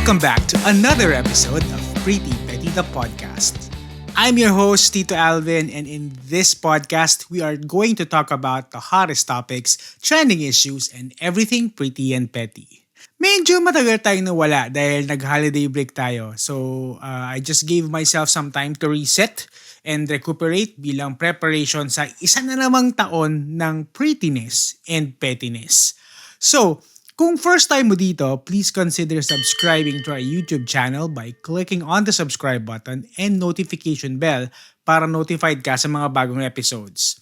Welcome back to another episode of Pretty Petty the Podcast. I'm your host, Tito Alvin, and in this podcast, we are going to talk about the hottest topics, trending issues, and everything pretty and petty. Medyo matagal tayong nawala dahil nag-holiday break tayo. So, I just gave myself some time to reset and recuperate bilang preparation sa isa na namang taon ng prettiness and pettiness. So, kung first time mo dito, please consider subscribing to our YouTube channel by clicking on the subscribe button and notification bell para notified ka sa mga bagong episodes.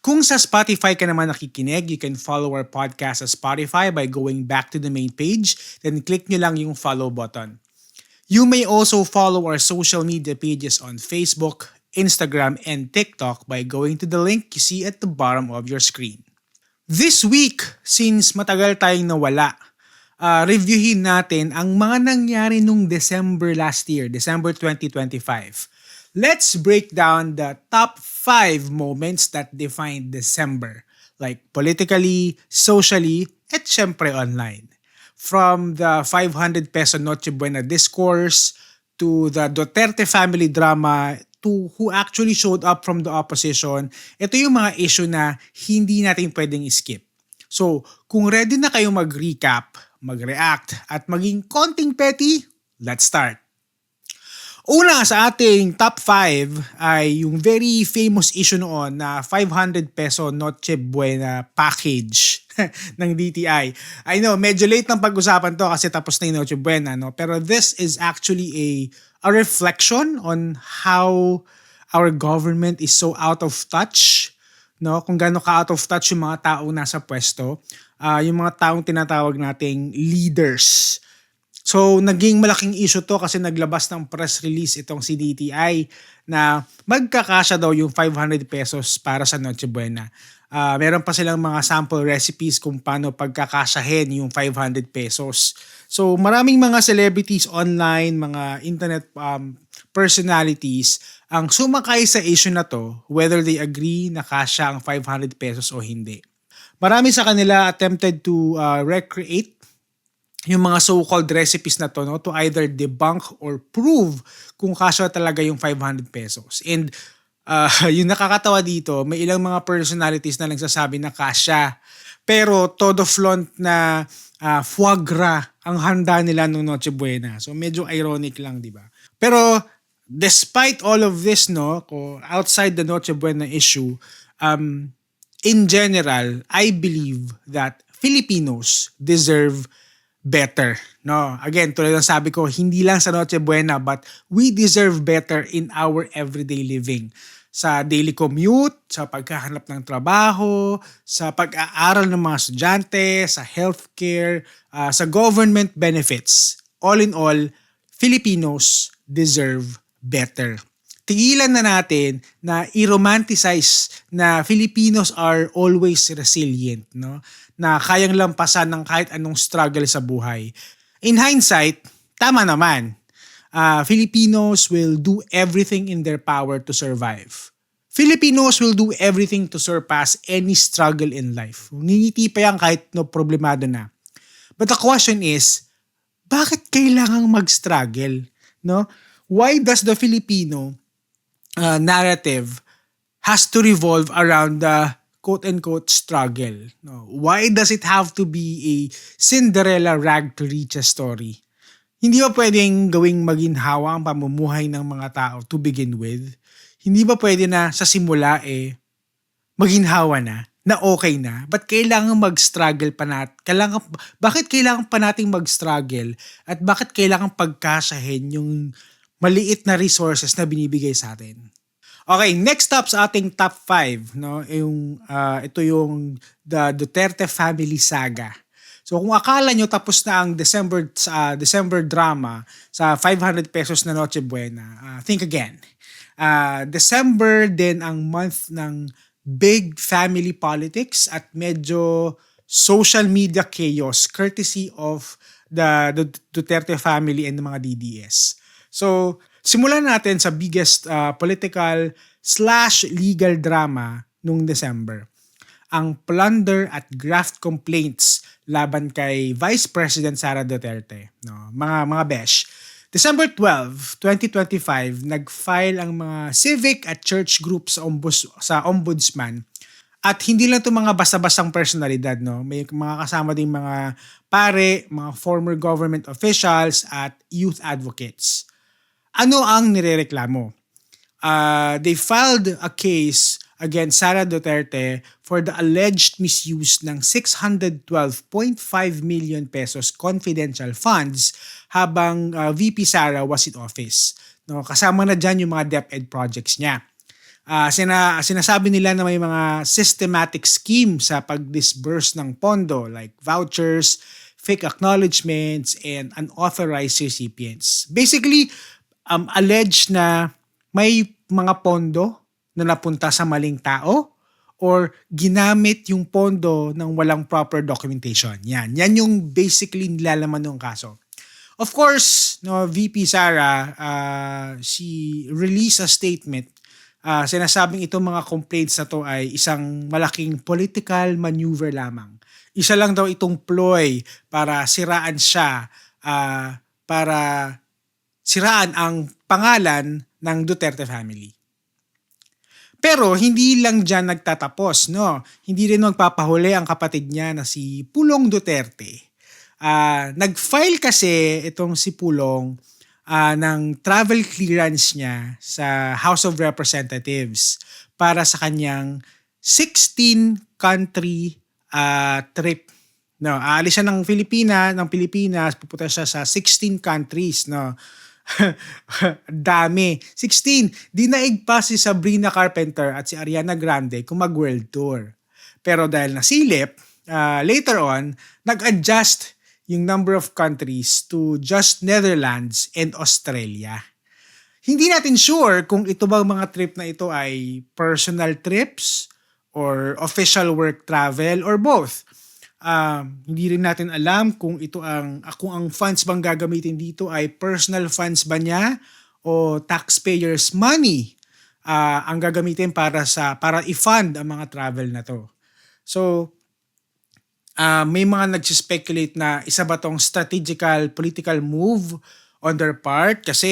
Kung sa Spotify ka naman nakikinig, you can follow our podcast sa Spotify by going back to the main page, then click nyo lang yung follow button. You may also follow our social media pages on Facebook, Instagram, and TikTok by going to the link you see at the bottom of your screen. This week, since matagal tayong nawala, reviewin natin ang mga nangyari nung December last year, December 2025. Let's break down the top 5 moments that defined December, like politically, socially, at syempre online. From the 500 peso Noche Buena discourse, to the Duterte family drama, to who actually showed up from the opposition, ito yung mga issue na hindi natin pwedeng skip. So, kung ready na kayo mag-recap, mag-react, at maging konting petty, let's start. Una sa ating top 5 ay yung very famous issue noon na 500 peso Noche Buena package ng DTI. I know, medyo late ng pag-usapan to kasi tapos na yung Noche Buena, no? Pero this is actually a reflection on how our government is so out of touch, no? Kung gaano ka out of touch yung mga taong nasa pwesto, yung mga taong tinatawag nating leaders. So, naging malaking issue to kasi naglabas ng press release itong si DTI na magkakasya daw yung 500 pesos para sa Noche Buena. Meron pa silang mga sample recipes kung paano pagkakasyahin yung 500 pesos. So, maraming mga celebrities online, mga internet personalities ang sumakay sa issue na to, whether they agree na kasya ang 500 pesos o hindi. Marami sa kanila attempted to recreate yung mga so-called recipes na to, no, to either debunk or prove kung kasya talaga yung 500 pesos. And yung nakakatawa dito, may ilang mga personalities na nagsasabi na kasya. Pero todo flaunt na foie gras ang handa nila nung Noche Buena. So medyo ironic lang, di ba? Pero despite all of this, no, outside the Noche Buena issue, in general, I believe that Filipinos deserve better. No, again, tulad ng sabi ko, hindi lang sa Noche Buena, but we deserve better in our everyday living. Sa daily commute, sa paghahanap ng trabaho, sa pag-aaral ng mga estudyante, sa healthcare, sa government benefits. All in all, Filipinos deserve better. Tigilan na natin na i-romanticize na Filipinos are always resilient, no? Na kayang lampasan ng kahit anong struggle sa buhay. In hindsight, tama naman. Filipinos will do everything in their power to survive. Filipinos will do everything to surpass any struggle in life. Ngingiti pa yan kahit no problemado na. But the question is, bakit kailangang mag-struggle? No? Why does the Filipino narrative has to revolve around the quote-unquote struggle? No? Why does it have to be a Cinderella rag to riches story? Hindi ba pwedeng gawing maginhawa ang pamumuhay ng mga tao to begin with? Hindi ba pwede na sa simula maginhawa na okay na? Ba't kailangan mag-struggle pa bakit kailangan pa nating mag-struggle at bakit kailangan pagkasahin yung maliit na resources na binibigay sa atin? Okay, next up sa ating top 5, no, ito yung the Duterte family saga. So kung akala nyo tapos na ang December drama sa 500 pesos na Noche Buena, think again. December din ang month ng big family politics at medyo social media chaos courtesy of the Duterte family and the mga DDS. So, simulan natin sa biggest political/legal drama nung December. ang plunder at graft complaints laban kay Vice President Sara Duterte. No, mga besh. December 12, 2025, nag-file ang mga civic at church groups sa ombudsman. At hindi lang 'to mga basta-bastang personalidad, no? May mga kasama ding mga pare, mga former government officials at youth advocates. Ano ang nirereklamo? They filed a case against Sara Duterte for the alleged misuse ng 612.5 million pesos confidential funds habang VP Sara was in office. No, kasama na dyan yung mga DepEd projects niya. Sinasabi nila na may mga systematic scheme sa pag-disburse ng pondo like vouchers, fake acknowledgements, and unauthorized recipients. Basically, alleged na may mga pondo na napunta sa maling tao or ginamit yung pondo ng walang proper documentation. Yan yung basically nilalaman ng kaso. Of course, no, VP Sara, she released a statement. Sinasabing itong mga complaints na to ay isang malaking political maneuver lamang. Isa lang daw itong ploy para siraan siya, para siraan ang pangalan ng Duterte family. Pero hindi lang dyan nagtatapos, no? Hindi rin magpapahuli ang kapatid niya na si Pulong Duterte. Nag-file kasi itong si Pulong ng travel clearance niya sa House of Representatives para sa kanyang 16-country trip. No, aalis siya ng Pilipinas, pupunta siya sa 16 countries, no. Dami. 16. Dinaig pa si Sabrina Carpenter at si Ariana Grande kung mag-world tour. Pero dahil nasilip, later on, nag-adjust yung number of countries to just Netherlands and Australia. Hindi natin sure kung ito bang mga trip na ito ay personal trips or official work travel or both. Hindi rin natin alam kung ang funds bang gagamitin dito ay personal funds ba niya o taxpayers money ang gagamitin para i-fund ang mga travel na to. So may mga nagsi-speculate na isa ba tong strategical political move on their part kasi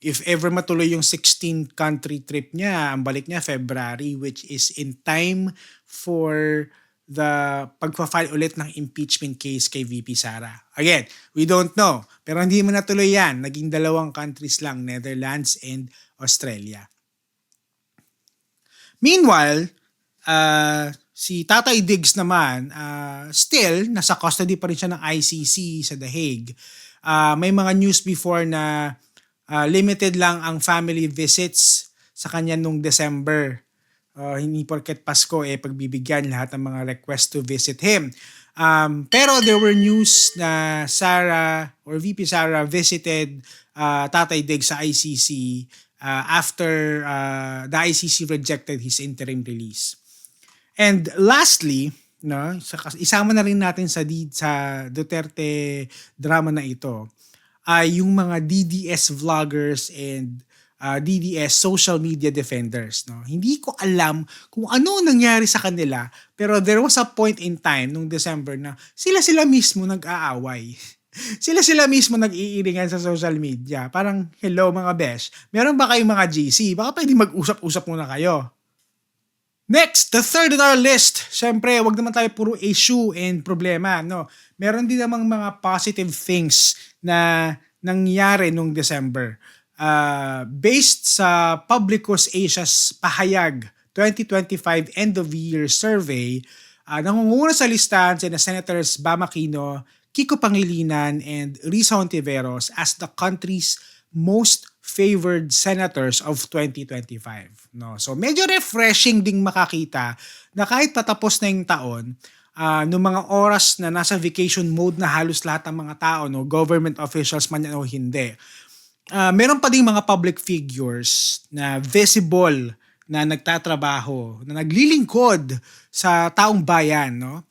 if ever matuloy yung 16 country trip niya, ang balik niya February, which is in time for the pagpa-file ulit ng impeachment case kay VP Sara. Again, we don't know. Pero hindi mo natuloy yan. Naging 2 countries lang, Netherlands and Australia. Meanwhile, si Tatay Diggs naman, still, nasa custody pa rin siya ng ICC sa The Hague. May mga news before na limited lang ang family visits sa kanya nung December. Hindi porket Pasko pagbibigyan lahat ng mga request to visit him. Pero there were news na Sara or VP Sara visited Tatay Diggs sa ICC after the ICC rejected his interim release. And lastly, no, isama na rin natin sa Duterte drama na ito ay yung mga DDS vloggers and DDS social media defenders. No? Hindi ko alam kung ano nangyari sa kanila, pero there was a point in time nung December na sila mismo nag-aaway. Sila mismo nag-iiringan sa social media. Parang, hello mga besh, meron ba kayong mga GC? Baka pwede mag-usap-usap muna kayo. Next, the third on our list. Siyempre, wag naman tayo puro issue and problema. No? Meron din namang mga positive things na nangyari nung December. Based sa Publicus Asia's Pahayag 2025 End of Year Survey, nangunguna sa listahan sina Senators Bam Aquino, Kiko Pangilinan, and Risa Hontiveros as the country's most favored senators of 2025. No? So medyo refreshing ding makakita na kahit patapos na yung taon, noong mga oras na nasa vacation mode na halos lahat ng mga tao, no, government officials man yan o hindi, meron pa ding mga public figures na visible na nagtatrabaho, na naglilingkod sa taong bayan, no?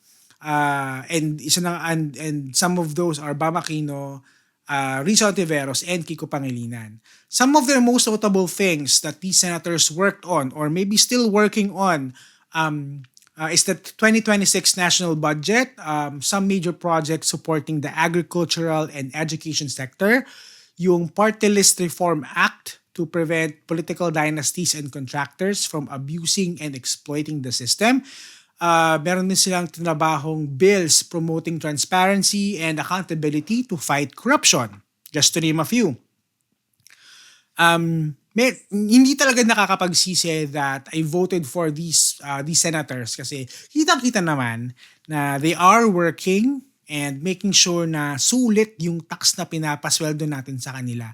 And some of those are Bam Aquino, Risa Hontiveros, and Kiko Pangilinan. Some of their most notable things that these senators worked on or maybe still working on is the 2026 national budget, some major projects supporting the agricultural and education sector, yung Party List Reform Act to prevent political dynasties and contractors from abusing and exploiting the system. Meron din silang tinabahong bills promoting transparency and accountability to fight corruption, just to name a few. Hindi talaga nakakapagsisi that I voted for these senators kasi kitang-kita naman na they are working and making sure na sulit yung tax na pinapasweldo natin sa kanila.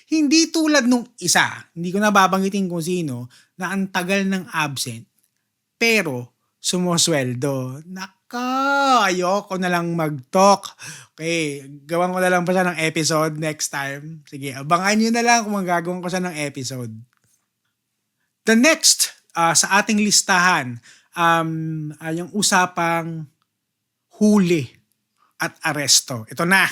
Hindi tulad nung isa, hindi ko nababanggitin kung sino, na ang tagal ng absent pero sumusweldo. Naka, ayoko na lang mag-talk. Okay, gawan ko na lang pa siya ng episode next time. Sige, abangan nyo na lang kung magagawin ko siya ng episode. The next sa ating listahan, yung usapang huli at aresto. Ito na.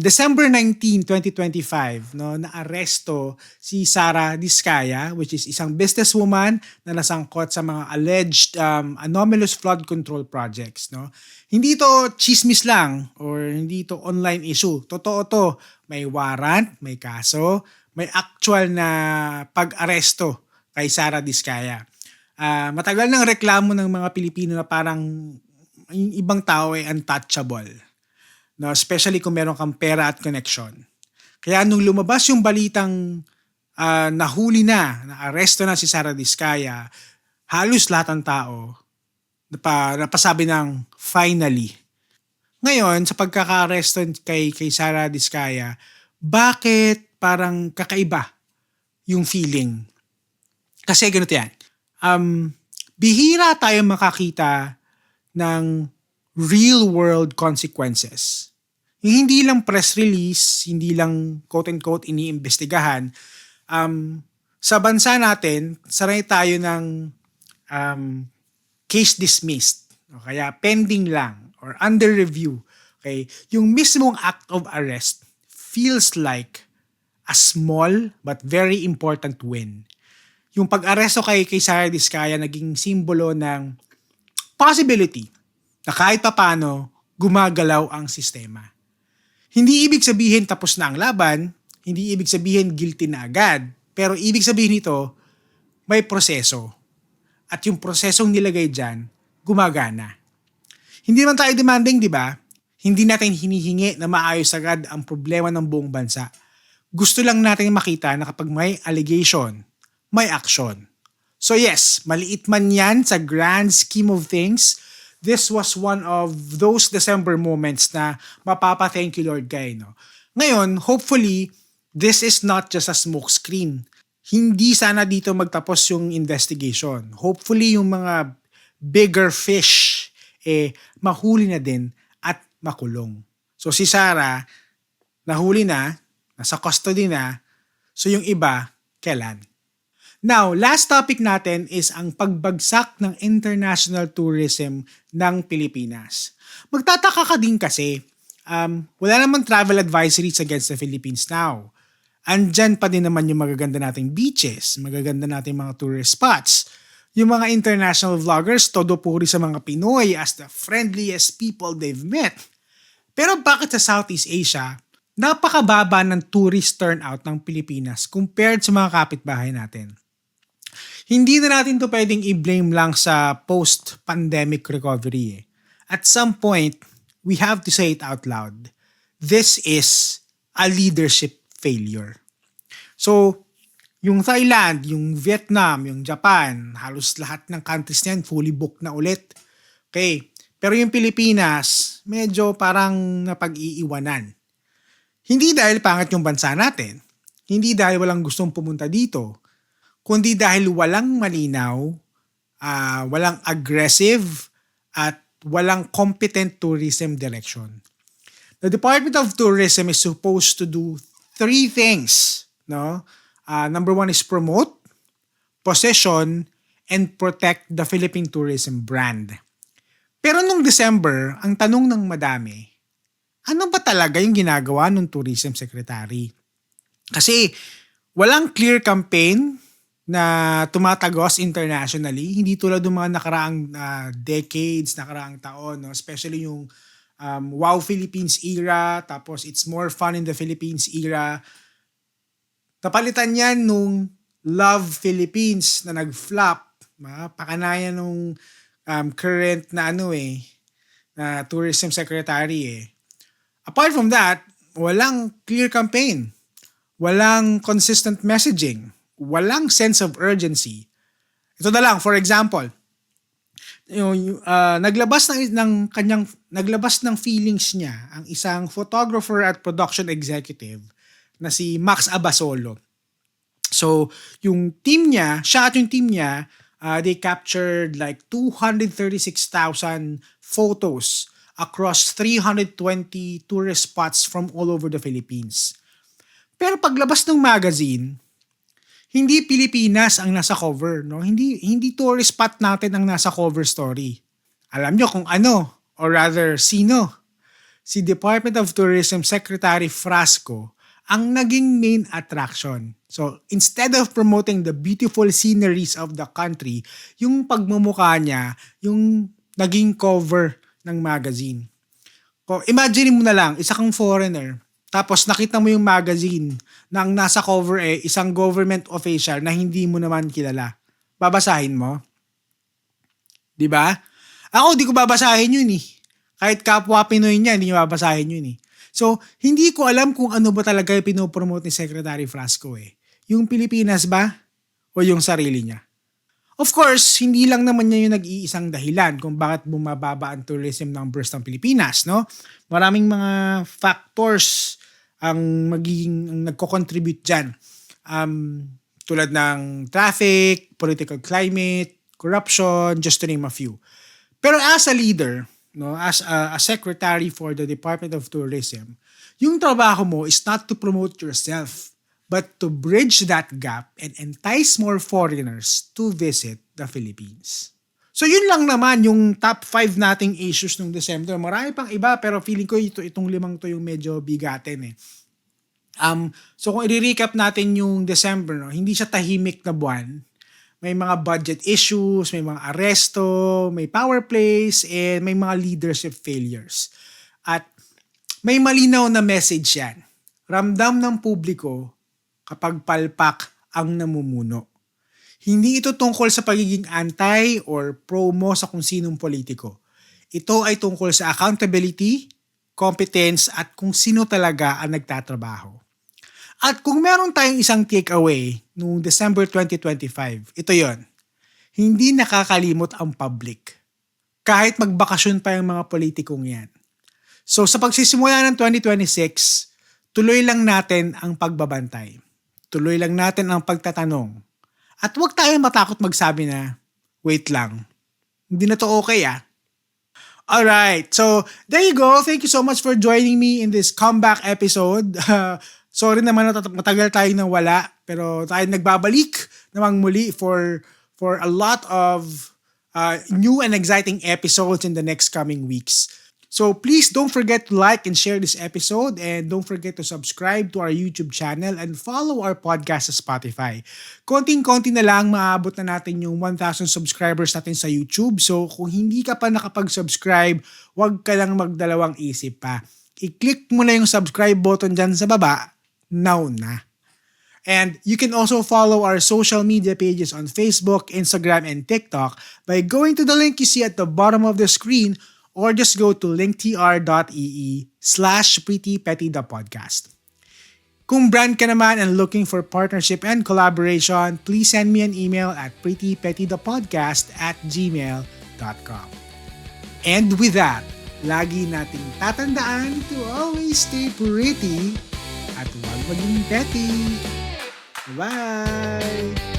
December 19, 2025, no, naaresto si Sara Diskaya, which is isang businesswoman na nasangkot sa mga alleged anomalous flood control projects. No? Hindi to chismis lang or hindi to online issue. Totoo to. May warrant, may kaso, may actual na pag-aresto kay Sara Diskaya. Matagal nang reklamo ng mga Pilipino na parang yung ibang tao ay untouchable. No, especially kung meron kang pera at connection. Kaya nung lumabas yung balitang nahuli na-aresto na si Sara Diskaya, halos lahat ng tao napasabi ng finally. Ngayon, sa pagkaka-aresto kay Sara Diskaya, bakit parang kakaiba yung feeling? Kasi ganito yan. Bihira tayo makakita ng real-world consequences. Yung hindi lang press release, hindi lang quote-unquote iniimbestigahan. Sa bansa natin, sanay tayo ng case dismissed. O kaya pending lang or under review. Okay? Yung mismong act of arrest feels like a small but very important win. Yung pag-aresto kay Sara Diskaya naging simbolo ng possibility na kahit paano gumagalaw ang sistema. Hindi ibig sabihin tapos na ang laban, hindi ibig sabihin guilty na agad, pero ibig sabihin nito may proseso. At yung prosesong nilagay dyan, gumagana. Hindi naman tayo demanding, di ba? Hindi natin hinihingi na maayos agad ang problema ng buong bansa. Gusto lang natin makita na kapag may allegation, may action. So yes, maliit man yan sa grand scheme of things, this was one of those December moments na mapapa-thank you Lord kay. No? Ngayon, hopefully, this is not just a smoke screen. Hindi sana dito magtapos yung investigation. Hopefully, yung mga bigger fish, mahuli na din at makulong. So si Sara, nahuli na, nasa custody na, so yung iba, kailan? Now, last topic natin is ang pagbagsak ng international tourism ng Pilipinas. Magtataka ka din kasi, wala namang travel advisories against the Philippines now. Andyan pa din naman yung magaganda nating beaches, magaganda nating mga tourist spots. Yung mga international vloggers, todo puri sa mga Pinoy as the friendliest people they've met. Pero bakit sa Southeast Asia, napakababa ng tourist turnout ng Pilipinas compared sa mga kapitbahay natin? Hindi na natin to pwedeng i-blame lang sa post-pandemic recovery. At some point, we have to say it out loud. This is a leadership failure. So, yung Thailand, yung Vietnam, yung Japan, halos lahat ng countries niyan fully booked na ulit. Okay. Pero yung Pilipinas, medyo parang napag-iiwanan. Hindi dahil pangit yung bansa natin. Hindi dahil walang gustong pumunta dito. Kundi dahil walang malinaw, walang aggressive, at walang competent tourism direction. The Department of Tourism is supposed to do 3 things. No? Number 1 is promote, possession, and protect the Philippine tourism brand. Pero nung December, ang tanong ng madami, ano ba talaga yung ginagawa ng tourism secretary? Kasi walang clear campaign, na tumatagos internationally. Hindi tulad ng mga nakaraang decades, nakaraang taon, no? Especially yung Wow Philippines era, tapos It's More Fun in the Philippines era. Kapalitan yan nung Love Philippines na nag-flop. Pakanayan nung current na na tourism secretary eh. Apart from that, walang clear campaign. Walang consistent messaging. Walang sense of urgency. Ito na lang, for example, naglabas ng feelings niya ang isang photographer at production executive na si Max Abasolo. So, yung team niya, siya at yung team niya, they captured like 236,000 photos across 320 tourist spots from all over the Philippines. Pero paglabas ng magazine, hindi Pilipinas ang nasa cover, no? Hindi tourist spot natin ang nasa cover story. Alam nyo kung ano, or rather sino? Si Department of Tourism Secretary Frasco ang naging main attraction. So, instead of promoting the beautiful sceneries of the country, yung pagmumukha niya, yung naging cover ng magazine. Imagine mo na lang, isa kang foreigner, tapos nakita mo yung magazine na ang nasa cover isang government official na hindi mo naman kilala. Babasahin mo? 'Di ba? Ako, di ko babasahin yun eh. Kahit kapwa Pinoy niya, hindi niya babasahin yun eh. So, hindi ko alam kung ano ba talaga yung pinopromote ni Secretary Frasco eh. Yung Pilipinas ba? O yung sarili niya? Of course, hindi lang naman niya yung nag-iisang dahilan kung bakit bumababa ang tourism numbers ng Pilipinas, no? Maraming mga factors ang nagko-contribute dyan. Tulad ng traffic, political climate, corruption, just to name a few. Pero as a leader, no, as a secretary for the Department of Tourism, yung trabaho mo is not to promote yourself, but to bridge that gap and entice more foreigners to visit the Philippines. So yun lang naman yung top 5 nating issues nung December. Marami pang iba pero feeling ko itong 5 to yung medyo bigatin eh. So kung i-recap natin yung December, no, hindi siya tahimik na buwan. May mga budget issues, may mga aresto, may power plays, and may mga leadership failures. At may malinaw na message yan. Ramdam ng publiko kapag palpak ang namumuno. Hindi ito tungkol sa pagiging anti or pro mo sa kung sinong politiko. Ito ay tungkol sa accountability, competence, at kung sino talaga ang nagtatrabaho. At kung meron tayong isang takeaway noong December 2025, ito yon. Hindi nakakalimot ang public. Kahit magbakasyon pa yung mga politikong yan. So sa pagsisimula ng 2026, tuloy lang natin ang pagbabantay. Tuloy lang natin ang pagtatanong. At huwag tayong matakot magsabi na, wait lang, hindi na to okay ah. Alright, so there you go. Thank you so much for joining me in this comeback episode. Sorry naman na matagal tayong nang wala, pero tayo nagbabalik namang muli for a lot of new and exciting episodes in the next coming weeks. So please don't forget to like and share this episode, and don't forget to subscribe to our YouTube channel and follow our podcast sa Spotify. Konting-konti na lang maabot na natin yung 1,000 subscribers natin sa YouTube. So kung hindi ka pa nakapag-subscribe, huwag ka lang magdalawang isip pa. I-click mo na yung subscribe button dyan sa baba. Now na. And you can also follow our social media pages on Facebook, Instagram, and TikTok by going to the link you see at the bottom of the screen, or just go to linktr.ee/prettypettythepodcast. Kung brand ka naman and looking for partnership and collaboration, please send me an email at prettypettythepodcast@gmail.com. And with that, lagi nating tatandaan to always stay pretty at huwag maging petty. Bye!